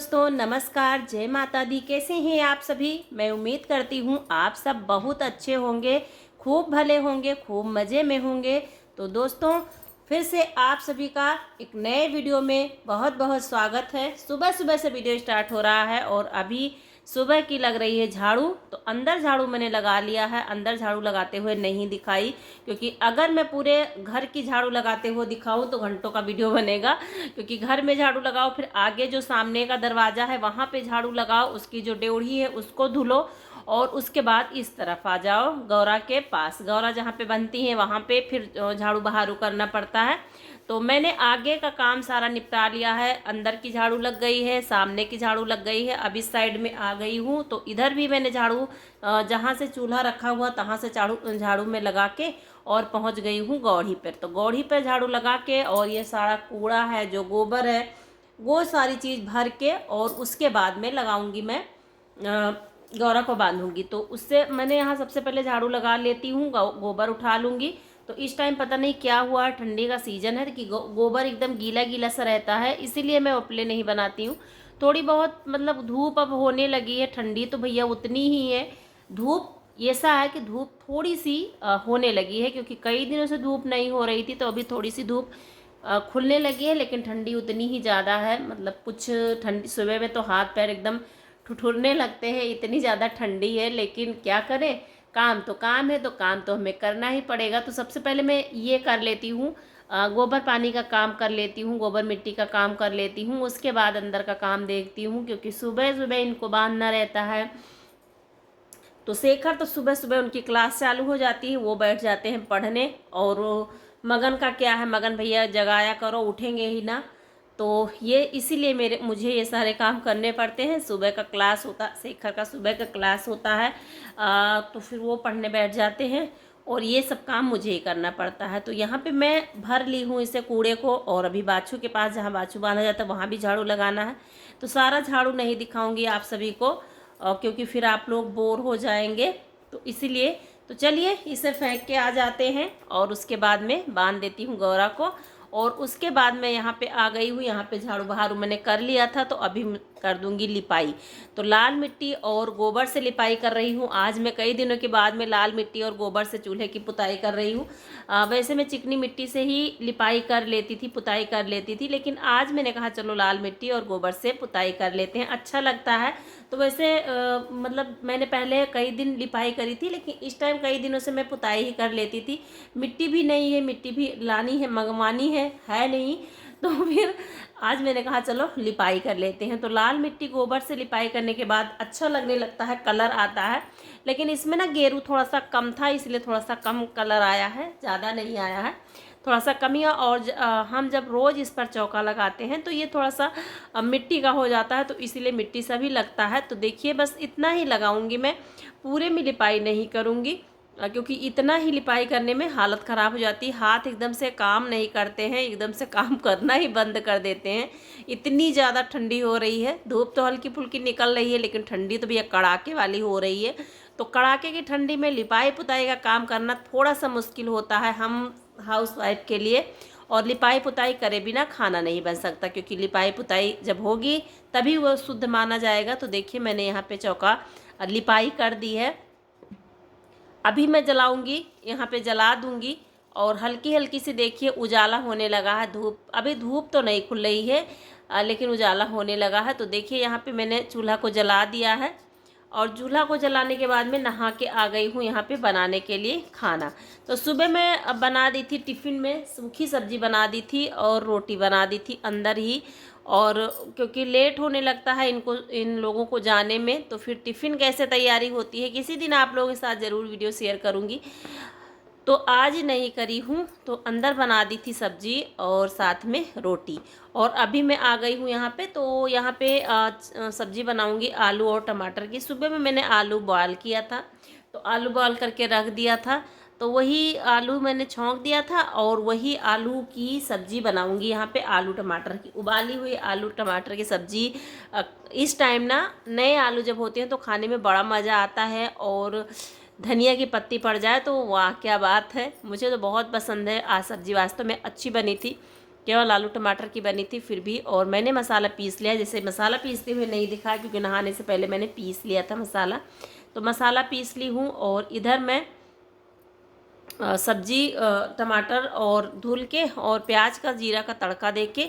दोस्तों, नमस्कार। जय माता दी। कैसे हैं आप सभी? मैं उम्मीद करती हूँ आप सब बहुत अच्छे होंगे, खूब भले होंगे, खूब मज़े में होंगे। तो दोस्तों, फिर से आप सभी का एक नए वीडियो में बहुत बहुत स्वागत है। सुबह सुबह से वीडियो स्टार्ट हो रहा है और अभी सुबह की लग रही है झाड़ू। तो अंदर झाड़ू मैंने लगा लिया है, अंदर झाड़ू लगाते हुए नहीं दिखाई, क्योंकि अगर मैं पूरे घर की झाड़ू लगाते हुए दिखाऊं तो घंटों का वीडियो बनेगा। क्योंकि घर में झाड़ू लगाओ, फिर आगे जो सामने का दरवाज़ा है वहाँ पे झाड़ू लगाओ, उसकी जो ड्योढ़ी है उसको धुलो, और उसके बाद इस तरफ आ जाओ गौरा के पास। गौरा जहाँ पे बनती हैं वहाँ पे फिर झाड़ू बहारू करना पड़ता है। तो मैंने आगे का काम सारा निपटा लिया है। अंदर की झाड़ू लग गई है, सामने की झाड़ू लग गई है। अब इस साइड में आ गई हूँ तो इधर भी मैंने झाड़ू जहाँ से चूल्हा रखा हुआ तहाँ से झाड़ू में लगा के और पहुँच गई हूँ गौड़ी पर। तो गौड़ी पर झाड़ू लगा के और ये सारा कूड़ा है, जो गोबर है, वो सारी चीज़ भर के और उसके बाद में लगाऊंगी मैं, गौरा को बांधूंगी। तो उससे मैंने यहाँ सबसे पहले झाड़ू लगा लेती हूँ, गोबर उठा लूँगी। तो इस टाइम पता नहीं क्या हुआ, ठंडी का सीज़न है कि गोबर एकदम गीला गीला सा रहता है, इसीलिए मैं उपले नहीं बनाती हूँ। थोड़ी बहुत मतलब धूप अब होने लगी है, ठंडी तो भैया उतनी ही है। धूप ऐसा है कि धूप थोड़ी सी होने लगी है, क्योंकि कई दिनों से धूप नहीं हो रही थी, तो अभी थोड़ी सी धूप खुलने लगी है। लेकिन ठंडी उतनी ही ज़्यादा है, मतलब कुछ ठंडी सुबह में तो हाथ पैर एकदम ठुठुरने लगते हैं, इतनी ज़्यादा ठंडी है। लेकिन क्या करें, काम तो काम है, तो काम तो हमें करना ही पड़ेगा। तो सबसे पहले मैं ये कर लेती हूँ, गोबर पानी का काम कर लेती हूँ, गोबर मिट्टी का काम कर लेती हूँ। उसके बाद अंदर का काम देखती हूँ, क्योंकि सुबह सुबह इनको बांधना रहता है। तो शेखर तो सुबह सुबह उनकी क्लास चालू हो जाती है, वो बैठ जाते हैं पढ़ने। और मगन का क्या है, मगन भैया जगाया करो, उठेंगे ही ना। तो ये इसीलिए मुझे ये सारे काम करने पड़ते हैं। सुबह का क्लास होता, शेखर का सुबह का क्लास होता है, तो फिर वो पढ़ने बैठ जाते हैं और ये सब काम मुझे ही करना पड़ता है। तो यहाँ पे मैं भर ली हूँ इसे कूड़े को, और अभी बाछू के पास जहाँ बाछू बांधा जाता है वहाँ भी झाड़ू लगाना है। तो सारा झाड़ू नहीं दिखाऊंगी आप सभी को, क्योंकि फिर आप लोग बोर हो जाएंगे, तो इसीलिए। तो चलिए इसे फेंक के आ जाते हैं और उसके बाद में बांध देती हूँ गौरा को। और उसके बाद मैं यहाँ पे आ गई हूँ, यहाँ पे झाड़ू बहारू मैंने कर लिया था, तो अभी कर दूंगी लिपाई। तो लाल मिट्टी और गोबर से लिपाई कर रही हूँ। आज मैं कई दिनों के बाद में लाल मिट्टी और गोबर से चूल्हे की पुताई कर रही हूँ। वैसे मैं चिकनी मिट्टी से ही लिपाई कर लेती थी, पुताई कर लेती थी, लेकिन आज मैंने कहा चलो लाल मिट्टी और गोबर से पुताई कर लेते हैं, अच्छा लगता है। तो वैसे मतलब मैंने पहले कई दिन लिपाई करी थी, लेकिन इस टाइम कई दिनों से मैं पुताई ही कर लेती थी। मिट्टी भी नहीं है, मिट्टी भी लानी है, मंगवानी है नहीं। तो फिर आज मैंने कहा चलो लिपाई कर लेते हैं। तो लाल मिट्टी गोबर से लिपाई करने के बाद अच्छा लगने लगता है, कलर आता है। लेकिन इसमें ना गेरू थोड़ा सा कम था, इसलिए थोड़ा सा कम कलर आया है, ज़्यादा नहीं आया है, थोड़ा सा कमी है। और हम जब रोज़ इस पर चौका लगाते हैं तो ये थोड़ा सा मिट्टी का हो जाता है, तो इसीलिए मिट्टी सा भी लगता है। तो देखिए बस इतना ही लगाऊंगी मैं, पूरे में लिपाई नहीं करूँगी, क्योंकि इतना ही लिपाई करने में हालत ख़राब हो जाती है। हाथ एकदम से काम नहीं करते हैं, एकदम से काम करना ही बंद कर देते हैं। इतनी ज़्यादा ठंडी हो रही है, धूप तो हल्की फुल्की निकल रही है, लेकिन ठंडी तो भैया कड़ाके वाली हो रही है। तो कड़ाके की ठंडी में लिपाई पुताई का काम करना थोड़ा सा मुश्किल होता है हम हाउस वाइफ के लिए। और लिपाई पुताई करे बिना खाना नहीं बन सकता, क्योंकि लिपाई पुताई जब होगी तभी वो शुद्ध माना जाएगा। तो देखिए मैंने यहाँ पे चौका लिपाई कर दी है। अभी मैं जलाऊंगी, यहाँ पे जला दूंगी। और हल्की हल्की सी देखिए उजाला होने लगा है, धूप अभी धूप तो नहीं खुल रही है, लेकिन उजाला होने लगा है। तो देखिए यहाँ पे मैंने चूल्हा को जला दिया है, और चूल्हा को जलाने के बाद में नहा के आ गई हूँ यहाँ पे बनाने के लिए खाना। तो सुबह मैं बना दी थी टिफ़िन में, सूखी सब्जी बना दी थी और रोटी बना दी थी अंदर ही। और क्योंकि लेट होने लगता है इन लोगों को जाने में, तो फिर टिफ़िन कैसे तैयारी होती है किसी दिन आप लोगों के साथ ज़रूर वीडियो शेयर करूँगी। तो आज नहीं करी हूँ, तो अंदर बना दी थी सब्जी और साथ में रोटी। और अभी मैं आ गई हूँ यहाँ पे। तो यहाँ पे सब्जी बनाऊँगी आलू और टमाटर की। सुबह में मैंने आलू बॉयल किया था, तो आलू बॉयल करके रख दिया था, तो वही आलू मैंने छौंक दिया था और वही आलू की सब्ज़ी बनाऊँगी यहाँ पे, आलू टमाटर की, उबाली हुई आलू टमाटर की सब्ज़ी। इस टाइम ना नए आलू जब होते हैं तो खाने में बड़ा मज़ा आता है, और धनिया की पत्ती पड़ जाए तो वाह क्या बात है। मुझे तो बहुत पसंद है। आज सब्ज़ी वास्तव में अच्छी बनी थी। केवल आलू टमाटर की बनी थी फिर भी। और मैंने मसाला पीस लिया, जैसे मसाला पीसते हुए नहीं दिखा क्योंकि नहाने से पहले मैंने पीस लिया था मसाला, तो मसाला पीस ली हूँ। और इधर मैं सब्जी टमाटर और धुल के और प्याज का जीरा का तड़का दे के,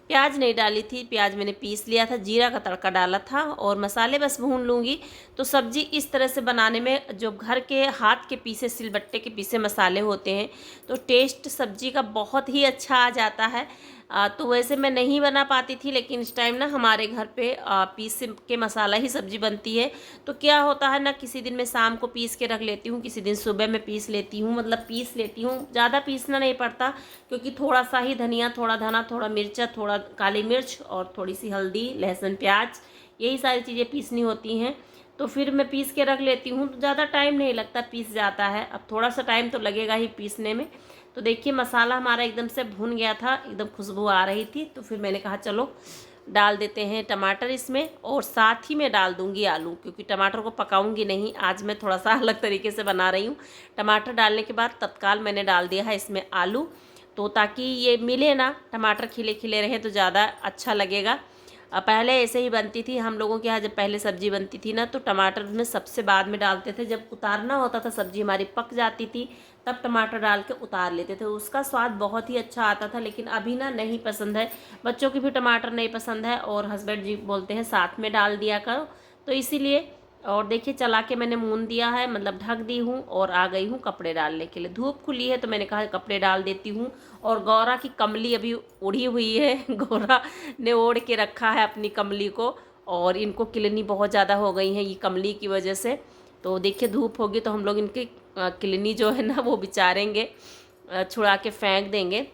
प्याज नहीं डाली थी, प्याज मैंने पीस लिया था, जीरा का तड़का डाला था और मसाले बस भून लूँगी। तो सब्जी इस तरह से बनाने में जो घर के हाथ के पीसे सिलबट्टे के पीसे मसाले होते हैं तो टेस्ट सब्जी का बहुत ही अच्छा आ जाता है। तो वैसे मैं नहीं बना पाती थी, लेकिन इस टाइम ना हमारे घर पे पीस के मसाला ही सब्जी बनती है। तो क्या होता है ना, किसी दिन मैं शाम को पीस के रख लेती हूँ, किसी दिन सुबह में पीस लेती हूँ, मतलब पीस लेती हूँ, ज़्यादा पीसना नहीं पड़ता क्योंकि थोड़ा सा ही धनिया, थोड़ा धना, थोड़ा मिर्चा, थोड़ा काली मिर्च और थोड़ी सी हल्दी, लहसुन, प्याज, यही सारी चीज़ें पीसनी होती हैं। तो फिर मैं पीस के रख लेती हूँ, तो ज़्यादा टाइम नहीं लगता, पीस जाता है। अब थोड़ा सा टाइम तो लगेगा ही पीसने में। तो देखिए मसाला हमारा एकदम से भुन गया था, एकदम खुशबू आ रही थी। तो फिर मैंने कहा चलो डाल देते हैं टमाटर इसमें, और साथ ही मैं डाल दूंगी आलू, क्योंकि टमाटर को पकाऊंगी नहीं, आज मैं थोड़ा सा अलग तरीके से बना रही हूँ। टमाटर डालने के बाद तत्काल मैंने डाल दिया है इसमें आलू, तो ताकि ये मिले ना, टमाटर खिले खिले रहे तो ज़्यादा अच्छा लगेगा। पहले ऐसे ही बनती थी हम लोगों के यहाँ, जब पहले सब्जी बनती थी ना तो टमाटर में सबसे बाद में डालते थे, जब उतारना होता था सब्जी हमारी पक जाती थी तब टमाटर डाल के उतार लेते थे, उसका स्वाद बहुत ही अच्छा आता था। लेकिन अभी ना नहीं पसंद है, बच्चों की भी टमाटर नहीं पसंद है और हस्बैंड जी बोलते हैं साथ में डाल दिया करो, तो इसीलिए। और देखिए चला के मैंने मून दिया है, मतलब ढक दी हूँ और आ गई हूँ कपड़े डालने के लिए। धूप खुली है तो मैंने कहा कपड़े डाल देती हूँ। और गौरा की कमली अभी उड़ी हुई है गौरा ने ओढ़ के रखा है अपनी कमली को, और इनको किलनी बहुत ज़्यादा हो गई है ये कमली की वजह से। तो देखिए धूप होगी तो हम लोग इनकी किलनी जो है ना वो बिचारेंगे, छुड़ा के फेंक देंगे।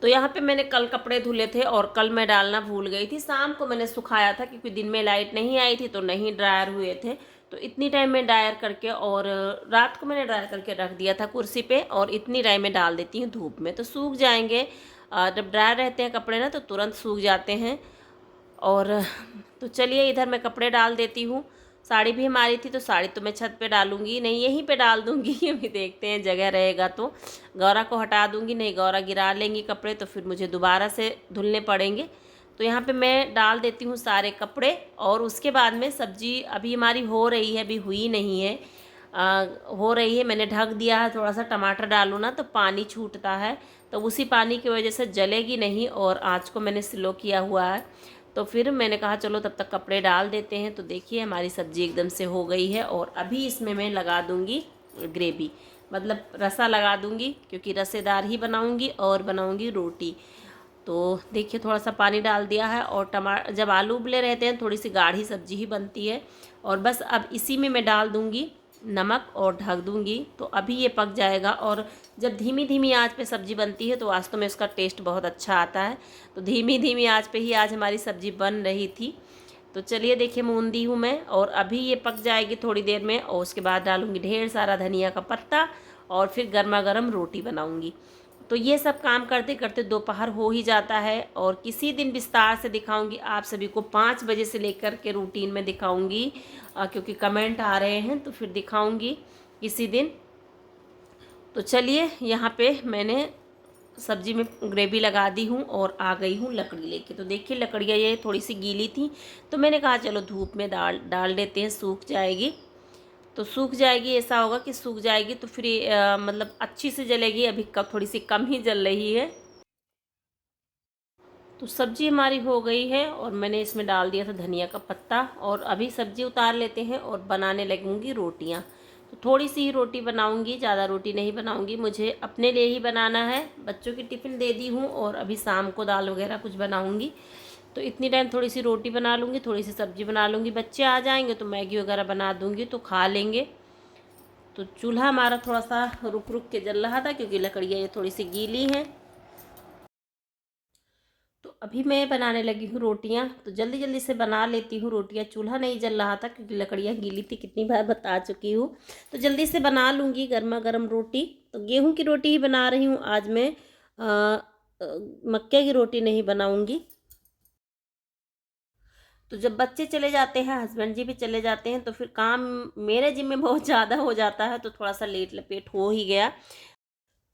तो यहाँ पे मैंने कल कपड़े धुले थे और कल मैं डालना भूल गई थी, शाम को मैंने सुखाया था क्योंकि दिन में लाइट नहीं आई थी तो नहीं ड्रायर हुए थे। तो इतनी टाइम में ड्रायर करके, और रात को मैंने ड्रायर करके रख दिया था कुर्सी पे, और इतनी टाइम में डाल देती हूँ धूप में तो सूख जाएंगे। जब ड्रायर रहते हैं कपड़े ना तो तुरंत सूख जाते हैं। और तो चलिए इधर मैं कपड़े डाल देती हूँ। साड़ी भी हमारी थी तो साड़ी तो मैं छत पे डालूंगी नहीं, यहीं पे डाल दूंगी अभी देखते हैं जगह रहेगा तो। गौरा को हटा दूंगी, नहीं गौरा गिरा लेंगी कपड़े तो फिर मुझे दोबारा से धुलने पड़ेंगे। तो यहाँ पे मैं डाल देती हूँ सारे कपड़े, और उसके बाद में सब्जी अभी हमारी हो रही है, अभी हुई नहीं है, हो रही है। मैंने ढक दिया है, थोड़ा सा टमाटर डालूँ ना तो पानी छूटता है, तो उसी पानी की वजह से जलेगी नहीं, और आँच को मैंने स्लो किया हुआ है। तो फिर मैंने कहा चलो तब तक कपड़े डाल देते हैं। तो देखिए हमारी सब्ज़ी एकदम से हो गई है, और अभी इसमें मैं लगा दूंगी ग्रेवी, मतलब रसा लगा दूंगी क्योंकि रसेदार ही बनाऊंगी और बनाऊंगी रोटी। तो देखिए थोड़ा सा पानी डाल दिया है, और जब आलू उबले रहते हैं थोड़ी सी गाढ़ी सब्जी ही बनती है। और बस अब इसी में मैं डाल दूंगी नमक और ढक दूंगी, तो अभी ये पक जाएगा। और जब धीमी धीमी आंच पे सब्ज़ी बनती है तो वास्तव में उसका टेस्ट बहुत अच्छा आता है। तो धीमी धीमी आंच पे ही आज हमारी सब्ज़ी बन रही थी। तो चलिए देखिए मून दी हूँ मैं, और अभी ये पक जाएगी थोड़ी देर में, और उसके बाद डालूँगी ढेर सारा धनिया का पत्ता, और फिर गर्मा गर्म रोटी बनाऊँगी। तो ये सब काम करते करते दोपहर हो ही जाता है। और किसी दिन विस्तार से दिखाऊंगी आप सभी को, 5 बजे से लेकर के रूटीन में दिखाऊंगी, क्योंकि कमेंट आ रहे हैं तो फिर दिखाऊंगी किसी दिन। तो चलिए यहाँ पे मैंने सब्जी में ग्रेवी लगा दी हूँ और आ गई हूँ लकड़ी लेके। तो देखिए लकड़ियाँ ये थोड़ी सी गीली थी तो मैंने कहा चलो धूप में डाल देते हैं, सूख जाएगी। तो सूख जाएगी, ऐसा होगा कि सूख जाएगी तो फिर मतलब अच्छी से जलेगी, अभी कब थोड़ी सी कम ही जल रही है। तो सब्जी हमारी हो गई है, और मैंने इसमें डाल दिया था धनिया का पत्ता, और अभी सब्जी उतार लेते हैं और बनाने लगूंगी रोटियां। तो थोड़ी सी ही रोटी बनाऊंगी, ज़्यादा रोटी नहीं बनाऊंगी, मुझे अपने लिए ही बनाना है। बच्चों की टिफ़िन दे दी हूँ और अभी शाम को दाल वगैरह कुछ बनाऊंगी। तो इतनी टाइम थोड़ी सी रोटी बना लूँगी, थोड़ी सी सब्जी बना लूँगी, बच्चे आ जाएंगे तो मैगी वगैरह बना दूँगी तो खा लेंगे। तो चूल्हा हमारा थोड़ा सा रुक रुक के जल रहा था क्योंकि लकड़ियाँ ये थोड़ी सी गीली हैं। तो अभी मैं बनाने लगी हूँ रोटियाँ, तो जल्दी जल्दी से बना लेती हूँ रोटियाँ। चूल्हा नहीं जल रहा था क्योंकि लकड़ियाँ गीली थी, कितनी बार बता चुकी हूँ। तो जल्दी से बना लूँगी गर्मा गर्म रोटी। तो गेहूँ की रोटी ही बना रही हूँ आज मैं, मक्के की रोटी नहीं बनाऊँगी। तो जब बच्चे चले जाते हैं, हस्बैंड जी भी चले जाते हैं, तो फिर काम मेरे जिम्मे बहुत ज़्यादा हो जाता है, तो थोड़ा सा लेट लपेट हो ही गया।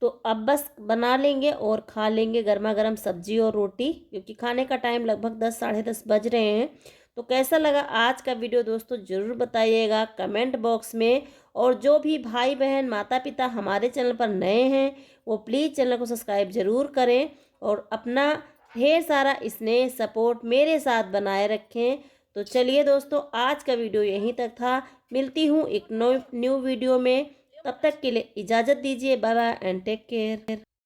तो अब बस बना लेंगे और खा लेंगे गर्मा गर्म सब्जी और रोटी, क्योंकि खाने का टाइम लगभग 10 साढ़े 10 बज रहे हैं। तो कैसा लगा आज का वीडियो दोस्तों ज़रूर बताइएगा कमेंट बॉक्स में। और जो भी भाई बहन माता पिता हमारे चैनल पर नए हैं वो प्लीज़ चैनल को सब्सक्राइब ज़रूर करें और अपना ढेर सारा स्नेह सपोर्ट मेरे साथ बनाए रखें। तो चलिए दोस्तों आज का वीडियो यहीं तक था। मिलती हूँ एक न्यू वीडियो में, तब तक के लिए इजाज़त दीजिए। Bye bye and take care.